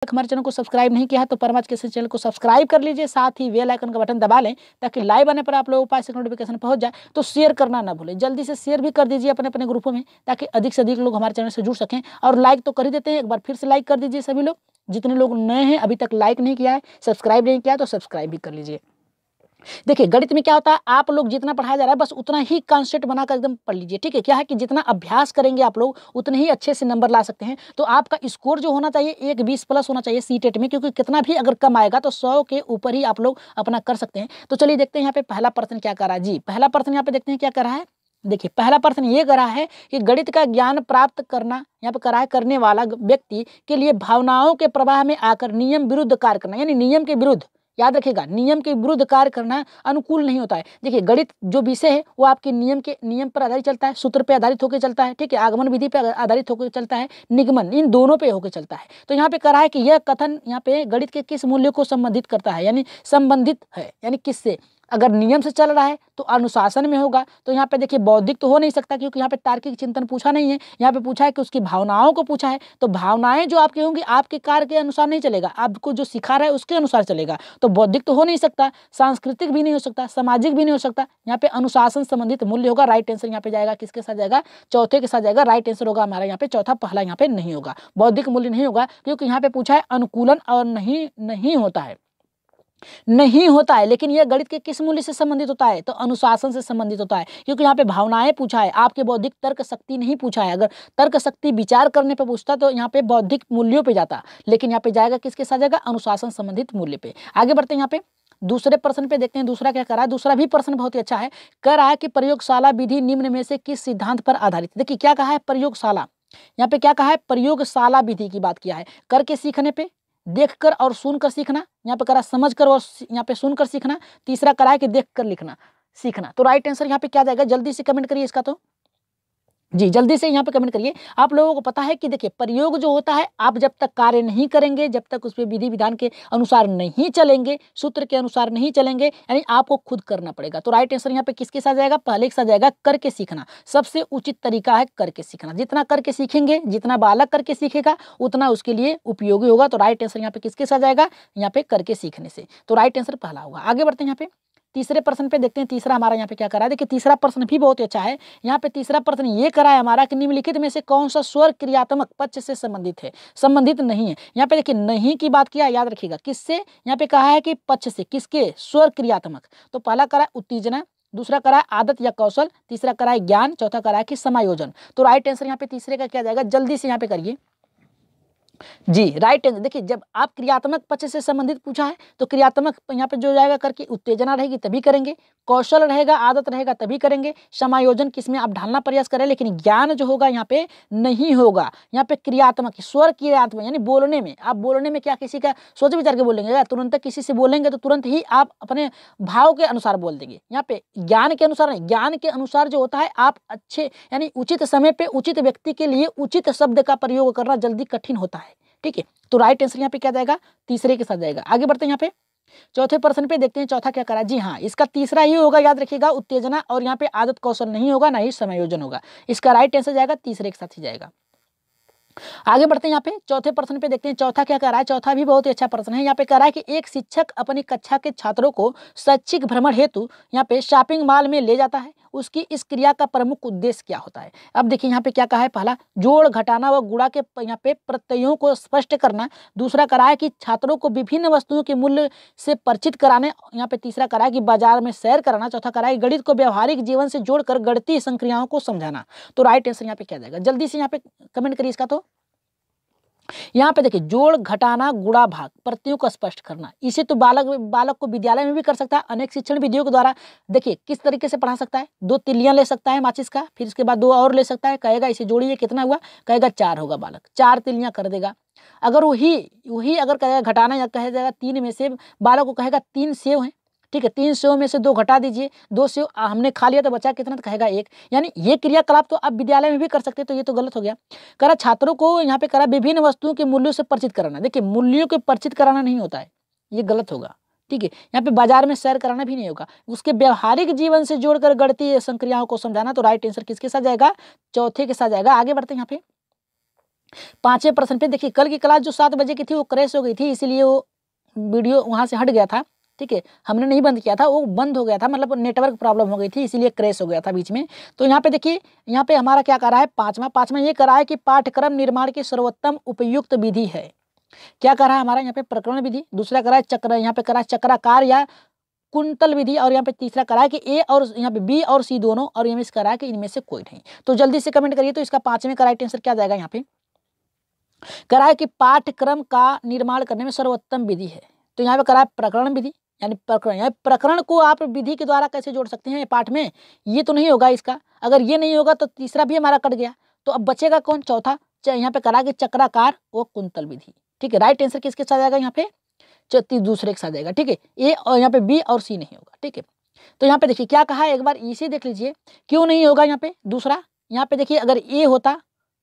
हमारे चैनल को सब्सक्राइब नहीं किया है तो परमाज के चैनल को सब्सक्राइब कर लीजिए, साथ ही बेल आइकन का बटन दबा लें ताकि लाइव आने पर आप लोगों के पास नोटिफिकेशन पहुंच जाए। तो शेयर करना ना भूलें, जल्दी से शेयर भी कर दीजिए अपने अपने ग्रुपों में ताकि अधिक से अधिक लोग हमारे चैनल से जुड़ सकें। और लाइक तो कर ही देते हैं, एक बार फिर से लाइक कर दीजिए सभी लोग। जितने लोग नए हैं अभी तक लाइक नहीं किया है, सब्सक्राइब नहीं किया तो सब्सक्राइब भी कर लीजिए। देखिए गणित में क्या होता है, आप लोग जितना पढ़ाया जा रहा है बस उतना ही कॉन्सेप्ट बनाकर एकदम पढ़ लीजिए, ठीक है। क्या है कि जितना अभ्यास करेंगे आप लोग उतने ही अच्छे से नंबर ला सकते हैं। तो आपका स्कोर जो होना चाहिए 120+ होना चाहिए सीटेट में, क्योंकि कितना भी अगर कम आएगा तो 100 के ऊपर ही आप लोग अपना कर सकते हैं। तो चलिए देखते हैं यहाँ पे पहला प्रश्न क्या कर रहा है। जी पहला प्रश्न यहाँ पे देखते हैं क्या कर रहा है। देखिए पहला प्रश्न ये कर रहा है कि गणित का ज्ञान प्राप्त करना यहाँ पे करा है करने वाला व्यक्ति के लिए भावनाओं के प्रवाह में आकर नियम विरुद्ध कार्य करना, यानी नियम के विरुद्ध, याद रखिएगा नियम के विरुद्ध कार्य करना अनुकूल नहीं होता है। देखिए गणित जो विषय है वो आपके नियम पर आधारित चलता है, सूत्र पे आधारित होकर चलता है, ठीक है। आगमन विधि पे आधारित होकर चलता है, निगमन, इन दोनों पे होकर चलता है। तो यहाँ पे करा है कि यह कथन यहाँ पे गणित के किस मूल्य को संबंधित करता है, यानी संबंधित है, यानी किससे। अगर नियम से चल रहा है तो अनुशासन में होगा। तो यहाँ पे देखिए बौद्धिक तो हो नहीं सकता क्योंकि यहाँ पे तार्किक चिंतन पूछा नहीं है, यहाँ पे पूछा है कि उसकी भावनाओं को पूछा है। तो भावनाएं जो आपकी होंगी आपके कार्य के अनुसार नहीं चलेगा, आपको जो सिखा रहा है उसके अनुसार चलेगा। तो बौद्धिक तो हो नहीं सकता, सांस्कृतिक भी नहीं हो सकता, सामाजिक भी नहीं हो सकता। यहाँ पे अनुशासन संबंधित मूल्य होगा। राइट आंसर यहाँ पे जाएगा, किसके साथ जाएगा, चौथे के साथ जाएगा। राइट आंसर होगा हमारा यहाँ पे चौथा, पहला यहाँ पे नहीं होगा, बौद्धिक मूल्य नहीं होगा क्योंकि यहाँ पे पूछा है अनुकूलन और नहीं होता है, नहीं होता है। लेकिन यह गणित के किस मूल्य से संबंधित होता है, तो अनुशासन से संबंधित होता है, क्योंकि यहाँ पे भावनाएं पूछा है, आपके बौद्धिक तर्क शक्ति नहीं पूछा है। अगर तर्क शक्ति विचार करने पे पूछता तो यहाँ पे बौद्धिक मूल्यों पे जाता, लेकिन यहाँ पे जाएगा किसके साथ जाएगा, अनुशासन संबंधित मूल्य पे। आगे बढ़ते हैं यहाँ पे दूसरे प्रश्न पे देखते हैं। दूसरा क्या करा है, दूसरा भी प्रश्न बहुत ही अच्छा है। कह रहा है कि प्रयोगशाला विधि निम्न में से किस सिद्धांत पर आधारित। देखिए क्या कहा है, प्रयोगशाला, यहाँ पे क्या कहा है, प्रयोगशाला विधि की बात किया है। करके सीखने पे, देखकर और सुनकर सीखना, यहाँ पे करा समझकर और यहाँ पे सुनकर सीखना। तीसरा करा है कि देखकर लिखना सीखना। तो राइट आंसर यहाँ पे क्या जाएगा, जल्दी से कमेंट करिए इसका। तो जी जल्दी से यहाँ पे कमेंट करिए। आप लोगों को पता है कि देखिए प्रयोग जो होता है आप जब तक कार्य नहीं करेंगे, जब तक उस पर विधि विधान के अनुसार नहीं चलेंगे, सूत्र के अनुसार नहीं चलेंगे, यानी आपको खुद करना पड़ेगा। तो राइट आंसर यहाँ पे किसके साथ जाएगा, पहले के साथ जाएगा, करके सीखना। सबसे उचित तरीका है करके सीखना। जितना करके सीखेंगे, जितना बालक करके सीखेगा उतना उसके लिए उपयोगी होगा। तो राइट आंसर यहाँ पे किसके साथ जाएगा, यहाँ पे करके सीखने से। तो राइट आंसर पहला होगा। आगे बढ़ते हैं यहाँ पे तीसरे प्रश्न पे देखते हैं। तीसरा हमारा यहाँ पे क्या करा है, देखिए तीसरा प्रश्न भी बहुत ही अच्छा है। यहाँ पे तीसरा प्रश्न ये करा है हमारा कि निम्नलिखित में से कौन सा स्वर क्रियात्मक पक्ष से संबंधित है, संबंधित नहीं है। यहाँ पे देखिए नहीं की बात किया, याद रखिएगा किससे, यहाँ पे कहा है कि पक्ष से, किसके, स्वर क्रियात्मक। तो पहला करा है उत्तेजना, दूसरा करा है आदत या कौशल, तीसरा करा है ज्ञान, चौथा करा है कि समायोजन। तो राइट आंसर यहाँ पे तीसरे का क्या जाएगा, जल्दी से यहाँ पे करिए। जी राइट आंसर, देखिए जब आप क्रियात्मक पक्ष से संबंधित पूछा है तो क्रियात्मक यहाँ पे जो जाएगा करके उत्तेजना रहेगी तभी करेंगे, कौशल रहेगा, आदत रहेगा तभी करेंगे, समायोजन किसमें आप ढालना प्रयास करें, लेकिन ज्ञान जो होगा यहाँ पे नहीं होगा। यहाँ पे क्रियात्मक, स्वर क्रियात्मक यानी बोलने में, आप बोलने में क्या किसी का सोच विचार के बोलेंगे क्या, तुरंत किसी से बोलेंगे तो तुरंत ही आप अपने भाव के अनुसार बोल देंगे। यहाँ पे ज्ञान के अनुसार नहीं, ज्ञान के अनुसार जो होता है आप अच्छे यानी उचित समय पे उचित व्यक्ति के लिए उचित शब्द का प्रयोग करना जल्दी कठिन होता है, ठीक है। तो राइट आंसर यहाँ पे क्या जाएगा, तीसरे के साथ जाएगा। आगे बढ़ते हैं यहाँ पे चौथे प्रश्न पे देखते हैं। चौथा क्या करा, जी हाँ इसका तीसरा ही होगा, याद रखिएगा उत्तेजना, और यहाँ पे आदत कौशल नहीं होगा, ना ही समायोजन होगा। इसका राइट आंसर जाएगा तीसरे के साथ ही जाएगा। आगे बढ़ते हैं यहाँ पे चौथे प्रश्न पे देखते हैं। चौथा क्या कह रहा है, चौथा भी बहुत ही अच्छा प्रश्न है। यहाँ पे कह रहा है कि एक शिक्षक अपनी कक्षा के छात्रों को शैक्षिक भ्रमण हेतु यहाँ पे शॉपिंग मॉल में ले जाता है, उसकी इस क्रिया का प्रमुख उद्देश्य क्या होता है। अब देखिए यहाँ पे क्या कहा है, पहला जोड़ घटाना व गुणा के यहाँ पे प्रत्ययों को स्पष्ट करना, दूसरा करा है कि छात्रों को विभिन्न वस्तुओं के मूल्य से परिचित कराने, यहाँ पे तीसरा करा है कि बाजार में सैर कराना, चौथा करा है गणित को व्यवहारिक जीवन से जोड़कर गणितीय संक्रियाओं को समझाना। तो राइट आंसर यहाँ पे क्या जाएगा, जल्दी से यहाँ पे कमेंट करिए इसका। तो यहाँ पे देखिए जोड़ घटाना गुणा भाग प्रत्ययों को स्पष्ट करना, इसे तो बालक को विद्यालय में भी कर सकता है, अनेक शिक्षण विधियों के द्वारा देखिए किस तरीके से पढ़ा सकता है। 2 तिल्लियां ले सकता है माचिस का, फिर इसके बाद 2 और ले सकता है, कहेगा इसे जोड़िए कितना हुआ, कहेगा 4 होगा, बालक 4 तिल्लियां कर देगा। अगर वही अगर कहेगा घटाना या कह देगा 3 में से, बालक को कहेगा 3 सेव है, ठीक है, 3 सेव में से 2 घटा दीजिए, 2 सेव हमने खा लिया तो बचा कितना, तो कहेगा 1। यानी ये क्रियाकलाप तो आप विद्यालय में भी कर सकते हैं, तो ये तो गलत हो गया। करा छात्रों को यहाँ पे करा विभिन्न वस्तुओं के मूल्यों से परिचित कराना, देखिए मूल्यों के परिचित कराना नहीं होता है, ये गलत होगा, ठीक है। यहाँ पे बाजार में सैर कराना भी नहीं होगा, उसके व्यवहारिक जीवन से जोड़कर गणितीय संक्रियाओं को समझाना। तो राइट आंसर किसके साथ जाएगा, चौथे के साथ जाएगा। आगे बढ़ते हैं यहाँ पे 5वें प्रश्न पे देखिए, कल की क्लास जो 7 बजे की थी वो क्रैश हो गई थी, इसीलिए वो वीडियो वहाँ से हट गया था। ठीक है, हमने नहीं बंद किया था, वो बंद हो गया था, मतलब नेटवर्क प्रॉब्लम हो गई थी, इसीलिए क्रैश हो गया था बीच में। तो यहाँ पे देखिए, यहाँ पे हमारा क्या कर रहा है, पाँचवा ये कर रहा है कि पाठ्यक्रम निर्माण की सर्वोत्तम उपयुक्त विधि है। क्या कर रहा है हमारा यहाँ पे, प्रकरण विधि। दूसरा कर रहा है चक्र, यहाँ पे कर रहा है चक्राकार या कुंतल विधि। और यहाँ पे तीसरा करा है कि ए और यहाँ पे बी और सी दोनों, और यहाँ पे करा है कि इनमें से कोई नहीं। तो जल्दी से कमेंट करिए। तो इसका 5वें का राइट आंसर क्या जाएगा, यहाँ पे करा है कि पाठ्यक्रम का निर्माण करने में सर्वोत्तम विधि है। तो यहाँ पे करा है प्रकरण विधि, यानी प्रकरण, यानी प्रकरण को आप विधि के द्वारा कैसे जोड़ सकते हैं पाठ में, ये तो नहीं होगा इसका। अगर ये नहीं होगा तो तीसरा भी हमारा कट गया। तो अब बचेगा कौन, चौथा। यहाँ पे करा कि चक्राकार वो कुंतल विधि। ठीक है, राइट आंसर किसके साथ जाएगा, यहाँ पे दूसरे के साथ जाएगा। ठीक है, ए और यहाँ पे बी और सी नहीं होगा। ठीक है, तो यहाँ पे देखिए क्या कहा है, एक बार इसे देख लीजिए, क्यों नहीं होगा यहाँ पे दूसरा। यहाँ पे देखिए, अगर ए होता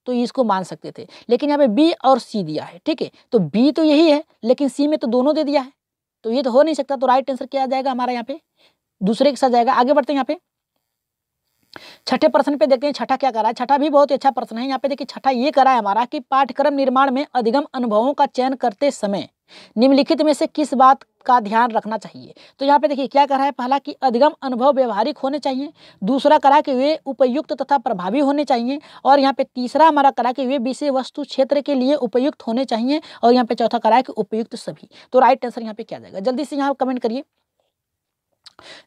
तो इसको मान सकते थे, लेकिन यहाँ पे बी और सी दिया है। ठीक है, तो बी तो यही है, लेकिन सी में तो दोनों दे दिया है, तो ये तो हो नहीं सकता। तो राइट आंसर क्या आ जाएगा हमारा, यहाँ पे दूसरे के साथ जाएगा। आगे बढ़ते हैं यहाँ पे छठे प्रश्न पे देखते हैं। छठा क्या करा है, छठा भी बहुत ही अच्छा प्रश्न है। यहाँ पे देखिए छठा ये करा है हमारा कि पाठ्यक्रम निर्माण में अधिगम अनुभवों का चयन करते समय निम्नलिखित में से किस बात का ध्यान रखना चाहिए। तो यहाँ पे देखिए क्या करा है, पहला कि अधिगम अनुभव व्यवहारिक होने चाहिए। दूसरा करा कि वे उपयुक्त तथा प्रभावी होने चाहिए। और यहाँ पे तीसरा हमारा करा कि वे विषय वस्तु क्षेत्र के लिए उपयुक्त होने चाहिए। और यहाँ पे चौथा करा है कि उपयुक्त सभी। तो राइट आंसर यहाँ पे क्या जाएगा, जल्दी से यहाँ कमेंट करिए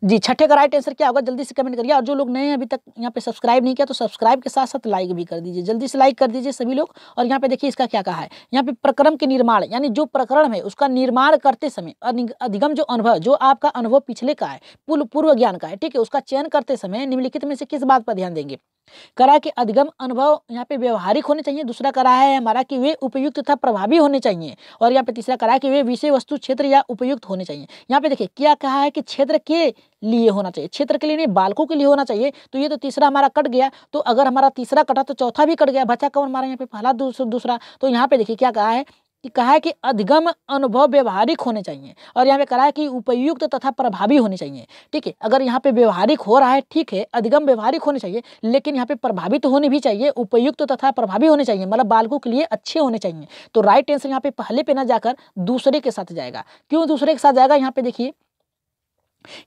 जी। छठे का राइट आंसर क्या होगा, जल्दी से कमेंट करिए। और जो लोग नए हैं अभी तक यहाँ पे सब्सक्राइब नहीं किया तो सब्सक्राइब के साथ साथ लाइक भी कर दीजिए, जल्दी से लाइक कर दीजिए सभी लोग। और यहाँ पे देखिए इसका क्या कहा है, यहाँ पे प्रक्रम के निर्माण, यानी जो प्रकरण है उसका निर्माण करते समय अधिगम जो अनुभव, जो आपका अनुभव पिछले का है, पूर्व ज्ञान का है, ठीक है, उसका चयन करते समय निम्नलिखित में से किस बात पर ध्यान देंगे। करा कि अधिगम अनुभव यहाँ पे व्यवहारिक होने चाहिए। दूसरा करा है हमारा कि वे उपयुक्त तथा प्रभावी होने चाहिए। और यहाँ पे तीसरा करा है कि वे विषय वस्तु क्षेत्र या उपयुक्त होने चाहिए। यहाँ पे देखिए क्या कहा है कि क्षेत्र के लिए होना चाहिए, क्षेत्र के लिए नहीं, बालकों के लिए होना चाहिए। तो ये तो तीसरा हमारा कट गया। तो अगर हमारा तीसरा कटा तो चौथा भी कट गया, बचा कौन हमारा यहाँ पे पहला दूसरा। तो यहाँ पे देखिए क्या कहा है कि अधिगम अनुभव व्यवहारिक होने चाहिए। और यहाँ पे कहा है कि उपयुक्त तथा प्रभावी होने चाहिए। ठीक है, अगर यहाँ पे व्यवहारिक हो रहा है, ठीक है, अधिगम व्यवहारिक होने चाहिए, लेकिन यहाँ पे प्रभावी तो होने भी चाहिए, उपयुक्त तथा प्रभावी होने चाहिए, मतलब बालकों के लिए अच्छे होने चाहिए। तो राइट आंसर यहाँ पे पहले पे ना जाकर दूसरे के साथ जाएगा। क्यों दूसरे के साथ जाएगा, यहाँ पे देखिए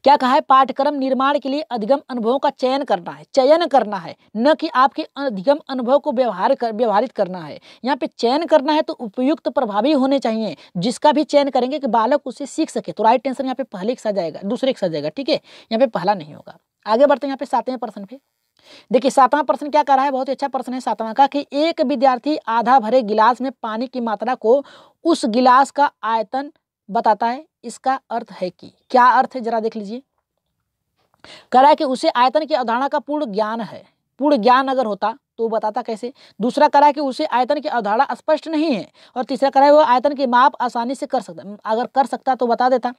क्या कहा है, पाठ्यक्रम निर्माण के लिए अधिगम अनुभवों का चयन करना है, न कि आपके अधिगम अनुभव को व्यवहारित करना है। यहाँ पे चयन करना है तो उपयुक्त प्रभावी होने चाहिए, जिसका भी चयन करेंगे कि बालक उससे सीख सके। तो राइट आंसर यहाँ पे पहले के साथ जाएगा, दूसरे के साथ जाएगा। ठीक है, यहाँ पे पहला नहीं होगा। आगे बढ़ते हैं यहाँ पे 7वें प्रश्न पे। देखिए 7वां प्रश्न क्या कर रहा है, बहुत ही अच्छा प्रश्न है 7वां का, कि एक विद्यार्थी आधा भरे गिलास में पानी की मात्रा को उस गिलास का आयतन बताता है। इसका अर्थ है कि, क्या अर्थ है जरा देख लीजिए। कह रहा है कि उसे आयतन की अवधारणा का पूर्ण ज्ञान है। पूर्ण ज्ञान अगर होता तो बताता कैसे। दूसरा कह रहा है कि उसे आयतन की अवधारणा स्पष्ट नहीं है। और तीसरा कह रहा है वो आयतन की माप आसानी से कर सकता, अगर कर सकता तो बता देता।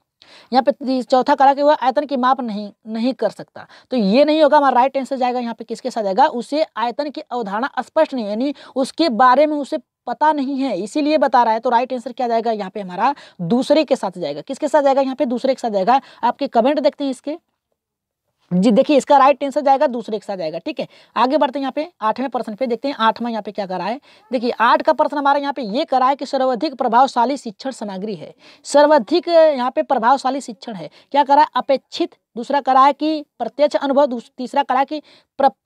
यहाँ पे चौथा कह रहा है कि वह आयतन की माप नहीं कर सकता। तो ये नहीं होगा, हमारा राइट आंसर जाएगा यहाँ पे किसके साथ जाएगा, उसे आयतन की अवधारणा स्पष्ट नहीं, यानी उसके बारे में उसे पता नहीं है, इसीलिए बता रहा है। तो राइट आंसर क्या जाएगा यहाँ पे हमारा, दूसरे के साथ जाएगा। किसके साथ जाएगा, यहाँ पे दूसरे के साथ जाएगा। आपके कमेंट देखते हैं इसके जी। देखिए इसका राइट आंसर जाएगा दूसरे के साथ जाएगा। ठीक है, आगे बढ़ते हैं यहाँ पे 8वें प्रश्न पे देखते हैं। 8वां यहाँ पे क्या करा है, देखिए 8 का प्रश्न हमारा यहाँ पे ये करा है कि सर्वाधिक प्रभावशाली शिक्षण सामग्री है। सर्वाधिक यहाँ पे प्रभावशाली शिक्षण है, क्या करा है, अपेक्षित। दूसरा करा है कि प्रत्यक्ष अनुभव। तीसरा करा है कि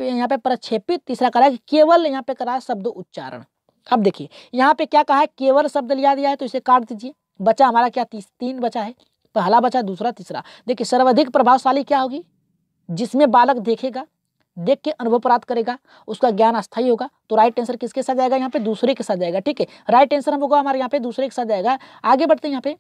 यहाँ पे प्रक्षेपित। तीसरा करा है कि केवल। यहाँ पे करा है शब्द उच्चारण। अब देखिए यहाँ पे क्या कहा है, केवल शब्द लिया दिया है, तो इसे काट दीजिए। बचा हमारा क्या, 3 बचा है, पहला बचा, दूसरा, तीसरा। देखिए सर्वाधिक प्रभावशाली क्या होगी, जिसमें बालक देखेगा, देख के अनुभव प्राप्त करेगा, उसका ज्ञान अस्थायी होगा। तो राइट आंसर किसके साथ जाएगा, यहाँ पे दूसरे के साथ जाएगा। ठीक है, राइट आंसर हम होगा हमारे यहाँ पे दूसरे के साथ जाएगा। आगे बढ़ते हैं यहाँ पे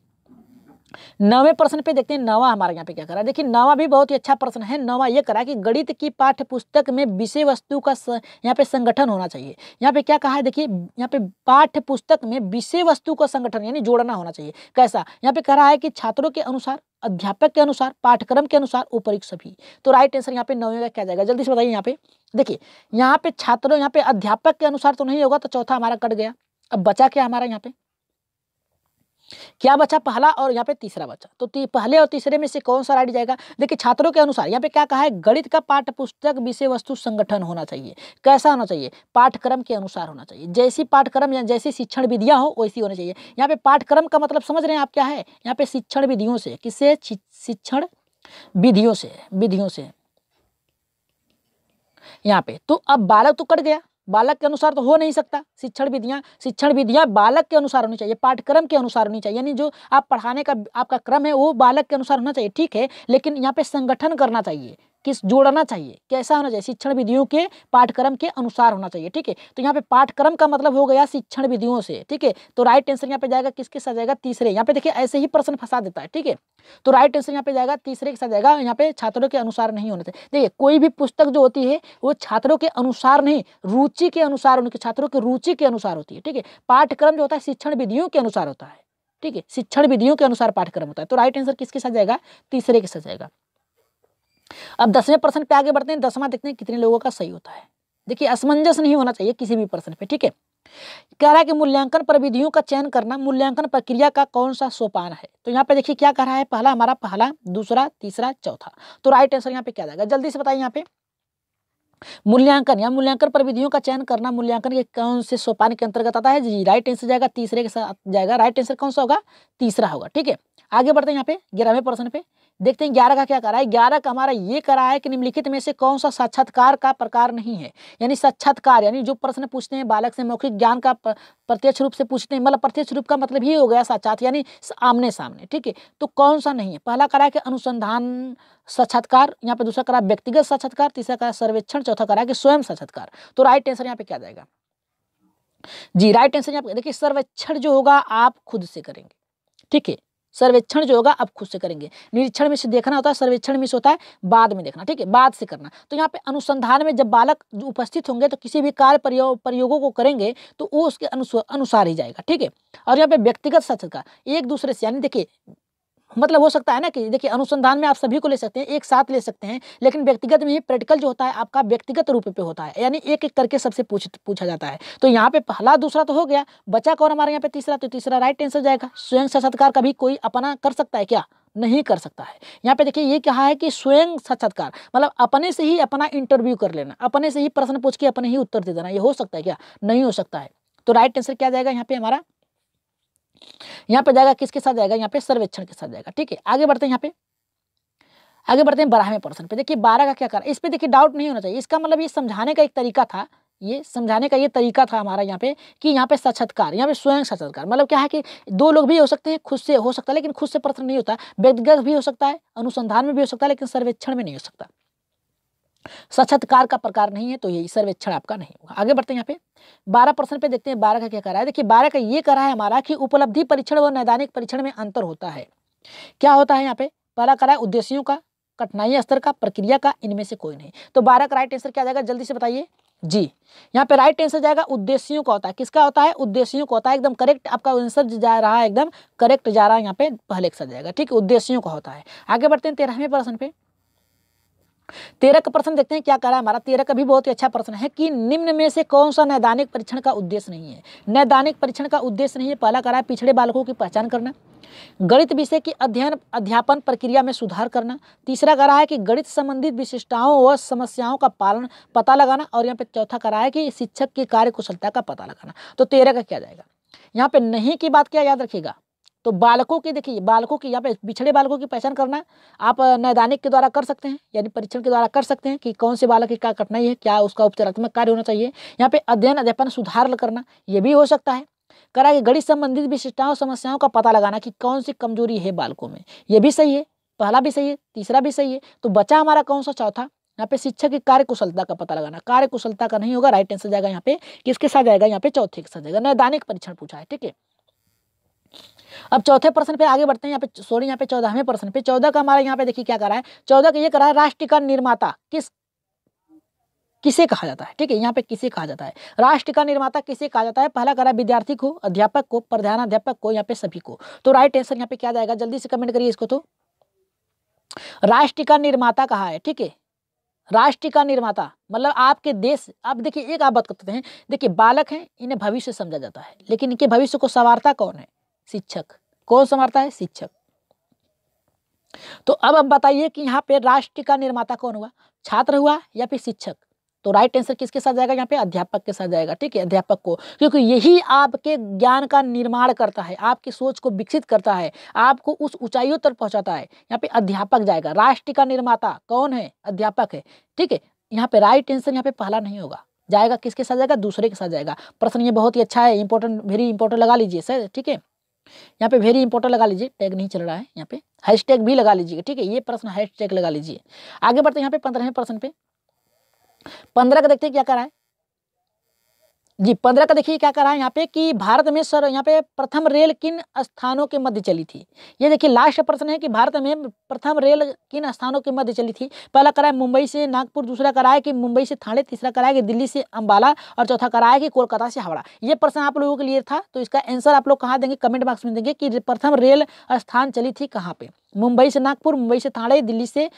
9वें प्रश्न पे देखते हैं। 9वां हमारा यहाँ पे क्या करा, देखिए 9वां भी बहुत ही अच्छा प्रश्न है। 9वां ये करा कि गणित की पाठ्य पुस्तक में विषय वस्तु का यहाँ पे संगठन होना चाहिए। यहाँ पे क्या कहा है, देखिए यहाँ पे पाठ्य पुस्तक में विषय वस्तु का संगठन यानी जोड़ना होना चाहिए। कैसा, यहाँ पे कहा है कि छात्रों के अनुसार, अध्यापक के अनुसार, पाठ्यक्रम के अनुसार, उपयुक्त सभी। तो राइट आंसर यहाँ पे 9वें का क्या जाएगा, जल्दी से बताइए। यहाँ पे देखिए यहाँ पे छात्रों, यहाँ पे अध्यापक के अनुसार तो नहीं होगा, तो चौथा हमारा कट गया। अब बचा क्या हमारा, यहाँ पे क्या बचा, पहला और यहाँ पे तीसरा बचा। तो पहले और तीसरे में से कौन सा राइट जाएगा? देखिए छात्रों के अनुसार यहाँ पे क्या कहा है, गणित का पाठ्य पुस्तक विषय वस्तु संगठन होना चाहिए। कैसा होना चाहिए? पाठ्यक्रम के अनुसार होना चाहिए। जैसी पाठ्यक्रम या जैसी शिक्षण विधियां हो वैसी होनी चाहिए। यहाँ पे पाठ्यक्रम का मतलब समझ रहे हैं आप क्या है? यहाँ पे शिक्षण विधियों से, किससे? शिक्षण विधियों से यहाँ पे। तो अब बालक तो कट गया, बालक के अनुसार तो हो नहीं सकता। शिक्षण विधियां बालक के अनुसार होनी चाहिए, पाठ्यक्रम के अनुसार होनी चाहिए। यानी जो आप पढ़ाने का आपका क्रम है वो बालक के अनुसार होना चाहिए, ठीक है। लेकिन यहाँ पे संगठन करना चाहिए, जोड़ना चाहिए। कैसा होना चाहिए? शिक्षण विधियों के पाठ्यक्रम के अनुसार होना चाहिए, ठीक है। तो यहाँ पे पाठ्यक्रम का मतलब हो गया शिक्षण विधियों से, ठीक है। तो राइट आंसर यहाँ पे जाएगा किसके साथ जाएगा? तीसरे। यहाँ पे देखिए ऐसे ही प्रश्न फंसा देता है, ठीक है। तो राइट आंसर यहाँ पे जाएगा तीसरे के साथ जाएगा। यहाँ पे छात्रों के अनुसार नहीं होना चाहिए। देखिए कोई भी पुस्तक जो होती है वो छात्रों के अनुसार नहीं, रुचि के अनुसार, उनके छात्रों की रुचि के अनुसार होती है, ठीक है। पाठ्यक्रम जो होता है शिक्षण विधियों के अनुसार होता है, ठीक है। शिक्षण विधियों के अनुसार पाठ्यक्रम होता है। तो राइट आंसर किसके साथ जाएगा? तीसरे के साथ जाएगा। अब 10वें प्रश्न पे आगे बढ़ते हैं। 10वां देखते हैं कितने लोगों का सही होता है। देखिए असमंजस नहीं होना चाहिए किसी भी प्रश्न पे, ठीक है। कह रहा है कि मूल्यांकन प्रविधियों का चयन करना मूल्यांकन प्रक्रिया का कौन सा सोपान है? तो यहाँ पे देखिए क्या कह रहा है, पहला, दूसरा, तीसरा, चौथा। तो राइट आंसर यहाँ पे क्या जाएगा? जल्दी से बताइए। यहाँ पे मूल्यांकन या मूल्यांकन प्रविधियों का चयन करना मूल्यांकन के कौन से सोपान के अंतर्गत आता है? जी राइट आंसर जाएगा तीसरे के साथ जाएगा। राइट आंसर कौन सा होगा? तीसरा होगा, ठीक है। आगे बढ़ते हैं। यहाँ पे 11वें प्रश्न पे देखते हैं 11 का क्या करा है। 11 का हमारा ये करा है कि निम्नलिखित में से कौन सा साक्षात्कार का प्रकार नहीं है। यानी साक्षात्कार यानी जो प्रश्न पूछते हैं बालक से मौखिक ज्ञान का प्रत्यक्ष रूप से पूछते हैं, मतलब प्रत्यक्ष रूप का मतलब ही हो गया साक्षात यानी आमने सामने, ठीक है। तो कौन सा नहीं है? पहला करा है कि अनुसंधान साक्षात्कार, यहाँ पे दूसरा करा व्यक्तिगत साक्षात्कार, तीसरा करा सर्वेक्षण, चौथा करा कि स्वयं साक्षात्कार। तो राइट आंसर यहाँ पे क्या जाएगा? जी राइट आंसर यहाँ पे देखिए सर्वेक्षण जो होगा आप खुद से करेंगे, ठीक है। सर्वेक्षण जो होगा आप खुद से करेंगे। निरीक्षण में से देखना होता है, सर्वेक्षण में से होता है बाद में देखना, ठीक है, बाद से करना। तो यहाँ पे अनुसंधान में जब बालक उपस्थित होंगे तो किसी भी कार्य प्रयोगों को करेंगे तो वो उसके अनुसार ही जाएगा, ठीक है। और यहाँ पे व्यक्तिगत साक्षात्कार एक दूसरे से, यानी देखिए मतलब हो सकता है ना कि देखिए अनुसंधान में आप सभी को ले सकते हैं, एक साथ ले सकते हैं, लेकिन व्यक्तिगत में ही प्रैक्टिकल जो होता है आपका व्यक्तिगत रूप पे होता है, यानी एक एक करके सबसे पूछा जाता है। तो यहाँ पे पहला दूसरा तो हो गया, बचा कौन हमारे यहाँ पे? तीसरा। तो तीसरा राइट आंसर जाएगा। स्वयं साक्षात्कार कभी कोई अपना कर सकता है क्या? नहीं कर सकता है। यहाँ पे देखिए ये कहा है कि स्वयं साक्षात्कार मतलब अपने से ही अपना इंटरव्यू कर लेना, अपने से ही प्रश्न पूछ के अपने ही उत्तर दे देना, ये हो सकता है क्या? नहीं हो सकता है। तो राइट आंसर क्या जाएगा यहाँ पे हमारा? यहाँ पे जाएगा किसके साथ जाएगा? यहाँ पे सर्वेक्षण के साथ जाएगा, ठीक है। आगे बढ़ते हैं। यहाँ पे आगे बढ़ते हैं 12वें प्रश्न पे। देखिए 12 का क्या करा, इस पे देखिए डाउट नहीं होना चाहिए। इसका मतलब ये समझाने का एक तरीका था, ये समझाने का ये तरीका था हमारा यहाँ पे कि यहाँ पे साक्षात्कार, यहाँ पे स्वयं साक्षात्कार मतलब क्या है कि दो लोग भी हो सकते हैं, खुद से हो सकता है लेकिन खुद से प्रश्न नहीं होता, व्यक्तिगत भी हो सकता है, अनुसंधान में भी हो सकता है, लेकिन सर्वेक्षण में नहीं हो सकता। साक्षात्कार का प्रकार नहीं है तो यही सर्वेक्षण आपका नहीं होगा। आगे बढ़ते हैं। यहाँ पे 12 प्रश्न पे देखते हैं 12 का क्या करा है। देखिए 12 का ये करा है हमारा कि उपलब्धि परीक्षण व नैदानिक परीक्षण में अंतर होता है। क्या होता है? यहाँ पे पहला करा है उद्देश्यों का, कठिनाई स्तर का, प्रक्रिया का, इनमें से कोई नहीं। तो 12 का राइट आंसर क्या जाएगा? जल्दी से बताइए। जी यहाँ पे राइट आंसर जाएगा उद्देश्यों का होता है। किसका होता है? उद्देश्यों का होता है। एकदम करेक्ट आपका आंसर जा रहा है, एकदम करेक्ट जा रहा है। यहाँ पे पहले के साथ जाएगा, ठीक है, उद्देश्यों का होता है। आगे बढ़ते हैं 13वें प्रश्न पे। 13 का प्रश्न देखते हैं क्या करा है हमारा। 13 का भी बहुत ही अच्छा प्रश्न है कि निम्न में से कौन सा नैदानिक परीक्षण का उद्देश्य नहीं है। नैदानिक परीक्षण का उद्देश्य नहीं है। पहला करा है पिछड़े बालकों की पहचान करना, गणित विषय की अध्यापन प्रक्रिया में सुधार करना, तीसरा करा है कि गणित संबंधित विशिष्टताओं व समस्याओं का पता लगाना, और यहाँ पे चौथा करा है कि शिक्षक की कार्य कुशलता का पता लगाना। तो 13 का क्या जाएगा? यहाँ पे नहीं की बात क्या याद रखिएगा। तो बालकों की देखिए, बालकों की यहाँ पे पिछड़े बालकों की पहचान करना आप नैदानिक के द्वारा कर सकते हैं, यानी परीक्षण के द्वारा कर सकते हैं कि कौन से बालक की क्या कठिनाई है, क्या उसका उपचारात्मक कार्य होना चाहिए। यहाँ पे अध्ययन अध्यापन सुधार करना ये भी हो सकता है। करा कि गणित संबंधित विशिष्टताओं समस्याओं का पता लगाना कि कौन सी कमजोरी है बालकों में, ये भी सही है, पहला भी सही है, तीसरा भी सही है। तो बचा हमारा कौन सा? चौथा। यहाँ पे शिक्षक की कार्य कुशलता का पता लगाना, कार्य कुशलता का नहीं होगा। राइट आंसर जाएगा यहाँ पे किसके साथ जाएगा? यहाँ पे चौथे के साथ जाएगा। नैदानिक परीक्षण पूछा है, ठीक है। अब चौथे प्रश्न पे आगे बढ़ते हैं। यहाँ पे सॉरी यहाँ पे 14वें प्रश्न पे। 14 का हमारा यहाँ पे देखिए क्या करा है। 14 का ये करा है राष्ट्र का निर्माता किसे कहा जाता है, ठीक है। यहाँ पे किसे कहा जाता है? राष्ट्र का निर्माता किसे कहा जाता है? पहला करा विद्यार्थी को, अध्यापक को, प्रधानाध्यापक को, यहाँ पे सभी को। तो राइट आंसर यहाँ पे क्या जाएगा? जल्दी से कमेंट करिए इसको। तो राष्ट्र का निर्माता कहा है, ठीक है। राष्ट्र का निर्माता मतलब आपके देश। अब देखिए एक आप बात करते हैं, देखिए बालक हैं, इन्हें भविष्य समझा जाता है, लेकिन इनके भविष्य को संवारता कौन है? शिक्षक, कौन संवारता है? शिक्षक। तो अब बताइए कि यहाँ पे राष्ट्र का निर्माता कौन हुआ? छात्र हुआ या फिर शिक्षक? तो राइट आंसर किसके साथ जाएगा? यहाँ पे अध्यापक के साथ जाएगा। ठीक है, अध्यापक को, क्योंकि यही आपके ज्ञान का निर्माण करता है, आपकी सोच को विकसित करता है, आपको उस ऊंचाइयों तक पहुंचाता है। यहाँ पे अध्यापक जाएगा। राष्ट्र का निर्माता कौन है? अध्यापक है। ठीक है, यहाँ पे राइट आंसर यहाँ पे पहला नहीं होगा, जाएगा किसके साथ जाएगा? दूसरे के साथ जाएगा। प्रश्न ये बहुत ही अच्छा है, इंपॉर्टेंट, वेरी इंपॉर्टेंट लगा लीजिए सर। ठीक है, यहाँ पे वेरी इंपॉर्टेंट लगा लीजिए, टैग नहीं चल रहा है, यहाँ पे हैशटैग भी लगा लीजिए। ठीक है, ये प्रश्न हैशटैग लगा लीजिए। आगे बढ़ते हैं यहाँ पे 15वें प्रश्न पे। 15 का देखते हैं क्या कर रहा है जी। 15 का देखिए क्या कर रहा है यहाँ पे कि भारत में सर यहाँ पे प्रथम रेल किन स्थानों के मध्य चली थी? ये देखिए लास्ट प्रश्न है कि भारत में प्रथम रेल किन स्थानों के मध्य चली थी। पहला करा है मुंबई से नागपुर, दूसरा करा है कि मुंबई से थाने, तीसरा करा है कि दिल्ली से अंबाला, और चौथा करा है कि कोलकाता से हावड़ा। ये प्रश्न आप लोगों के लिए था, तो इसका आंसर आप लोग कहाँ देंगे? कमेंट बॉक्स में देंगे कि प्रथम रेल स्थान चली थी कहाँ पे। मुंबई से नागपुर, मुंबई से थाने, दिल्ली से